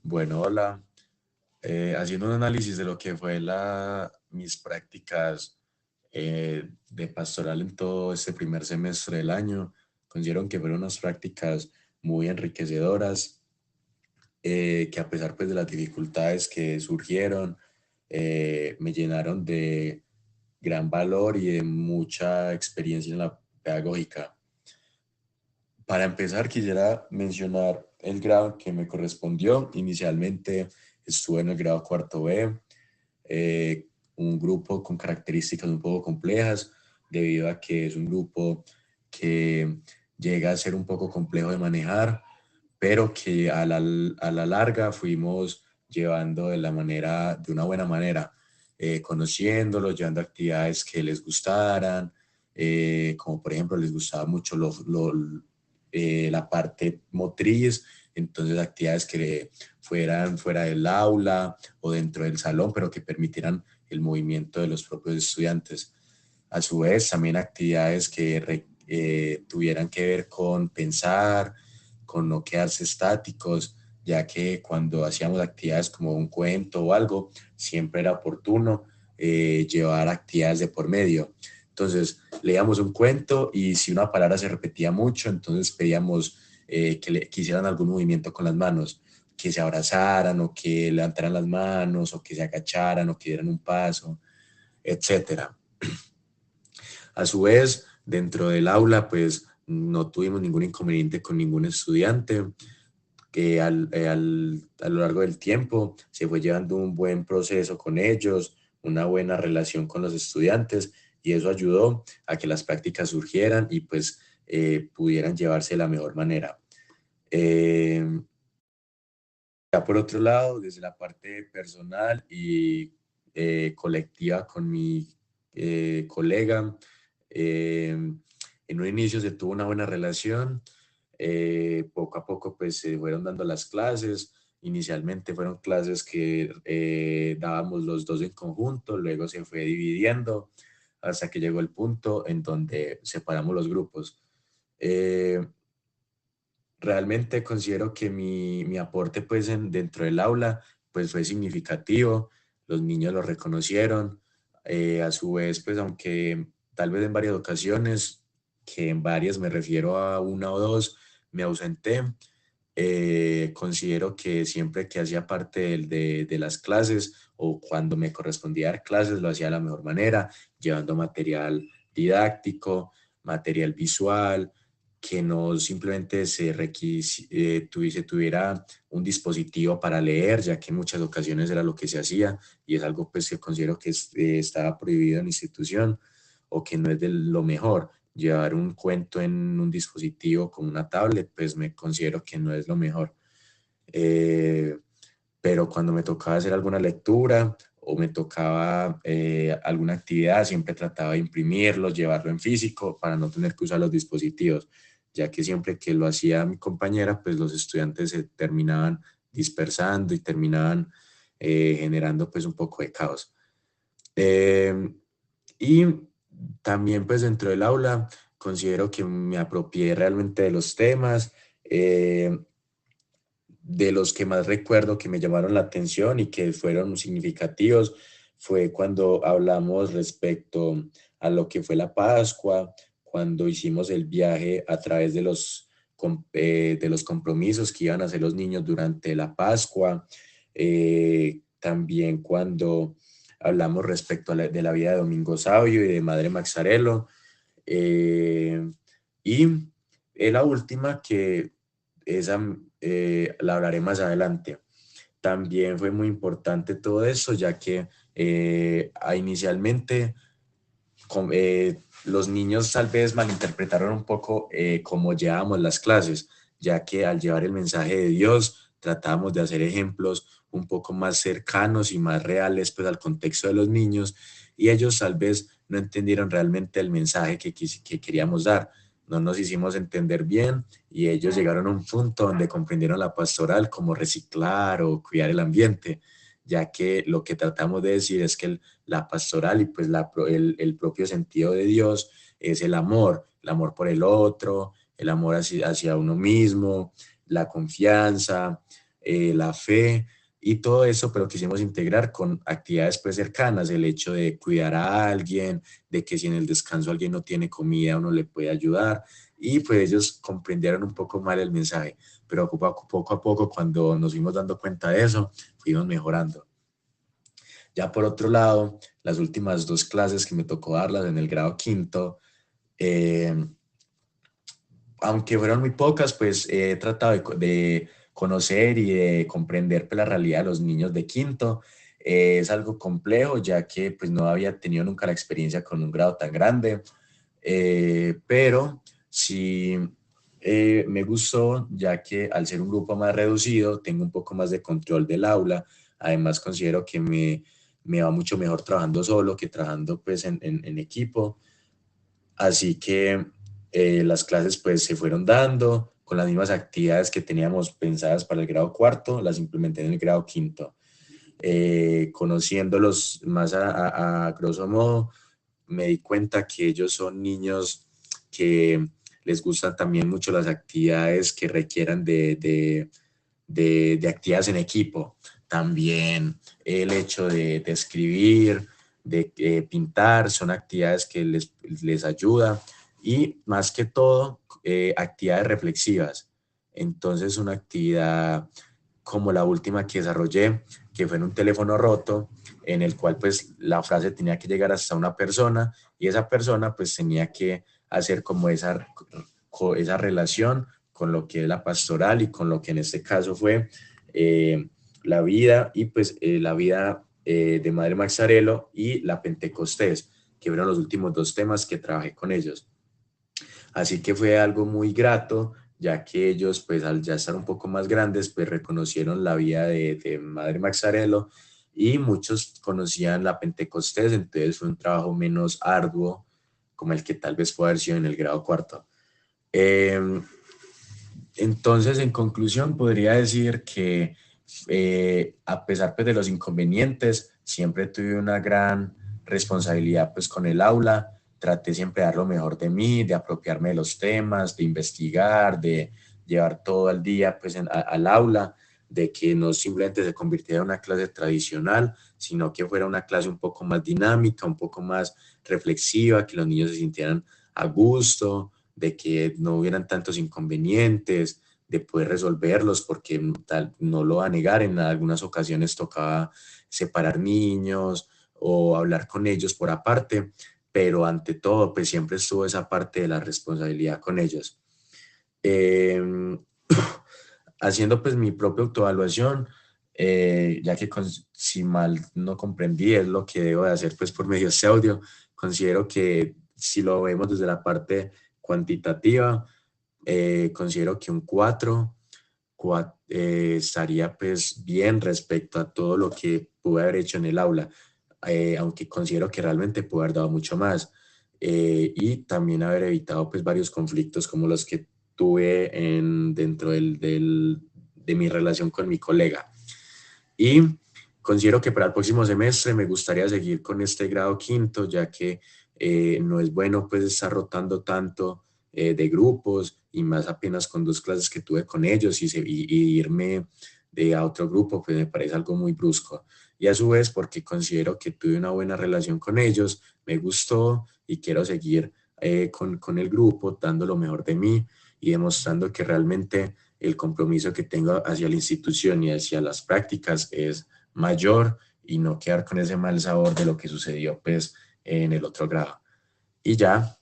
Bueno, hola. Haciendo un análisis de lo que fue mis prácticas de pastoral en todo este primer semestre del año, considero que fueron unas prácticas muy enriquecedoras, que a pesar pues de las dificultades que surgieron, me llenaron de gran valor y de mucha experiencia en la pedagógica. Para empezar, quisiera mencionar el grado que me correspondió. Inicialmente estuve en el grado cuarto B, un grupo con características un poco complejas, debido a que es un grupo que llega a ser un poco complejo de manejar, pero que a la larga fuimos llevando de una buena manera, conociéndolos, llevando actividades que les gustaran, como por ejemplo les gustaba mucho la parte motriz, entonces actividades que fueran fuera del aula o dentro del salón, pero que permitieran el movimiento de los propios estudiantes. A su vez, también actividades que tuvieran que ver con pensar, con no quedarse estáticos, ya que cuando hacíamos actividades como un cuento o algo, siempre era oportuno llevar actividades de por medio. Entonces, leíamos un cuento y si una palabra se repetía mucho, entonces pedíamos que hicieran algún movimiento con las manos, que se abrazaran o que levantaran las manos o que se agacharan o que dieran un paso, etcétera. A su vez, dentro del aula, pues no tuvimos ningún inconveniente con ningún estudiante, que a lo largo del tiempo se fue llevando un buen proceso con ellos, una buena relación con los estudiantes, y eso ayudó a que las prácticas surgieran y pues pudieran llevarse de la mejor manera. Eh, ya por otro lado, desde la parte personal y colectiva con mi colega, en un inicio se tuvo una buena relación. Poco a poco pues se fueron dando las clases. Inicialmente fueron clases que dábamos los dos en conjunto, luego se fue dividiendo hasta que llegó el punto en donde separamos los grupos. Eh, Realmente considero que mi aporte pues dentro del aula pues fue significativo, los niños lo reconocieron, a su vez pues aunque tal vez en varias ocasiones, que en varias me refiero a una o dos, me ausenté, considero que siempre que hacía parte de las clases o cuando me correspondía dar clases lo hacía de la mejor manera, llevando material didáctico, material visual, que no simplemente tuviera un dispositivo para leer, ya que en muchas ocasiones era lo que se hacía y es algo pues que considero que estaba prohibido en la institución o que no es de lo mejor. Llevar un cuento en un dispositivo como una tablet, pues me considero que no es lo mejor. Eh, pero cuando me tocaba hacer alguna lectura o me tocaba alguna actividad, siempre trataba de imprimirlo, llevarlo en físico para no tener que usar los dispositivos, ya que siempre que lo hacía mi compañera, pues los estudiantes se terminaban dispersando y terminaban generando pues un poco de caos. Eh, y también pues dentro del aula considero que me apropié realmente de los temas. De los que más recuerdo que me llamaron la atención y que fueron significativos fue cuando hablamos respecto a lo que fue la Pascua, cuando hicimos el viaje a través de los compromisos que iban a hacer los niños durante la Pascua, también cuando hablamos respecto de la vida de Domingo Sabio y de Madre Maxarelo, eh, y la última que esa la hablaré más adelante. También fue muy importante todo eso, ya que inicialmente los niños tal vez malinterpretaron un poco cómo llevábamos las clases, ya que al llevar el mensaje de Dios tratábamos de hacer ejemplos un poco más cercanos y más reales pues al contexto de los niños, y ellos tal vez no entendieron realmente el mensaje que queríamos dar. No nos hicimos entender bien y ellos llegaron a un punto donde comprendieron la pastoral como reciclar o cuidar el ambiente, ya que lo que tratamos de decir es que la pastoral y pues el propio sentido de Dios es el amor por el otro, el amor hacia uno mismo, la confianza, la fe y todo eso, pero quisimos integrar con actividades pues cercanas, el hecho de cuidar a alguien, de que si en el descanso alguien no tiene comida, uno le puede ayudar, y pues ellos comprendieron un poco mal el mensaje, pero poco a poco cuando nos fuimos dando cuenta de eso, fuimos mejorando. Ya por otro lado, las últimas 2 clases que me tocó darlas en el grado quinto, eh, aunque fueron muy pocas, pues he tratado de conocer y de comprender pues, la realidad de los niños de quinto. Es algo complejo, ya que pues no había tenido nunca la experiencia con un grado tan grande, pero sí me gustó, ya que al ser un grupo más reducido, tengo un poco más de control del aula. Además, considero que me va mucho mejor trabajando solo que trabajando pues en equipo. Así que las clases pues se fueron dando con las mismas actividades que teníamos pensadas para el grado cuarto, las implementé en el grado quinto. Conociéndolos más a grosso modo, me di cuenta que ellos son niños que les gustan también mucho las actividades que requieran de actividades en equipo. También el hecho de escribir, de pintar, son actividades que les ayuda y más que todo actividades reflexivas. Entonces una actividad como la última que desarrollé, que fue en un teléfono roto, en el cual pues la frase tenía que llegar hasta una persona y esa persona pues tenía que hacer como esa relación con lo que es la pastoral y con lo que en este caso fue la vida y pues la vida de Madre Maxarelo y la Pentecostés, que fueron los últimos 2 temas que trabajé con ellos. Así que fue algo muy grato, ya que ellos, pues al ya estar un poco más grandes, pues reconocieron la vida de Madre Maxarelo y muchos conocían la Pentecostés, entonces fue un trabajo menos arduo como el que tal vez puede haber sido en el grado cuarto. Eh, entonces, en conclusión, podría decir que a pesar pues, de los inconvenientes, siempre tuve una gran responsabilidad pues, con el aula. Traté siempre de dar lo mejor de mí, de apropiarme de los temas, de investigar, de llevar todo el día pues, al aula, de que no simplemente se convirtiera en una clase tradicional, sino que fuera una clase un poco más dinámica, un poco más reflexiva, que los niños se sintieran a gusto, de que no hubieran tantos inconvenientes, de poder resolverlos, porque tal, no lo va a negar, en algunas ocasiones tocaba separar niños o hablar con ellos por aparte, pero ante todo, pues siempre estuvo esa parte de la responsabilidad con ellos. Eh, haciendo pues mi propia autoevaluación, ya que si mal no comprendí es lo que debo de hacer pues por medio de este audio, considero que si lo vemos desde la parte cuantitativa, considero que un 4 estaría pues bien respecto a todo lo que pude haber hecho en el aula, aunque considero que realmente pude haber dado mucho más y también haber evitado pues varios conflictos como los que tuve dentro de mi relación con mi colega. Y considero que para el próximo semestre me gustaría seguir con este grado quinto, ya que no es bueno pues estar rotando tanto de grupos y más apenas con 2 clases que tuve con ellos y irme a otro grupo, pues me parece algo muy brusco. Y a su vez porque considero que tuve una buena relación con ellos, me gustó y quiero seguir con el grupo dando lo mejor de mí y demostrando que realmente el compromiso que tengo hacia la institución y hacia las prácticas es mayor y no quedar con ese mal sabor de lo que sucedió pues en el otro grado. Y ya,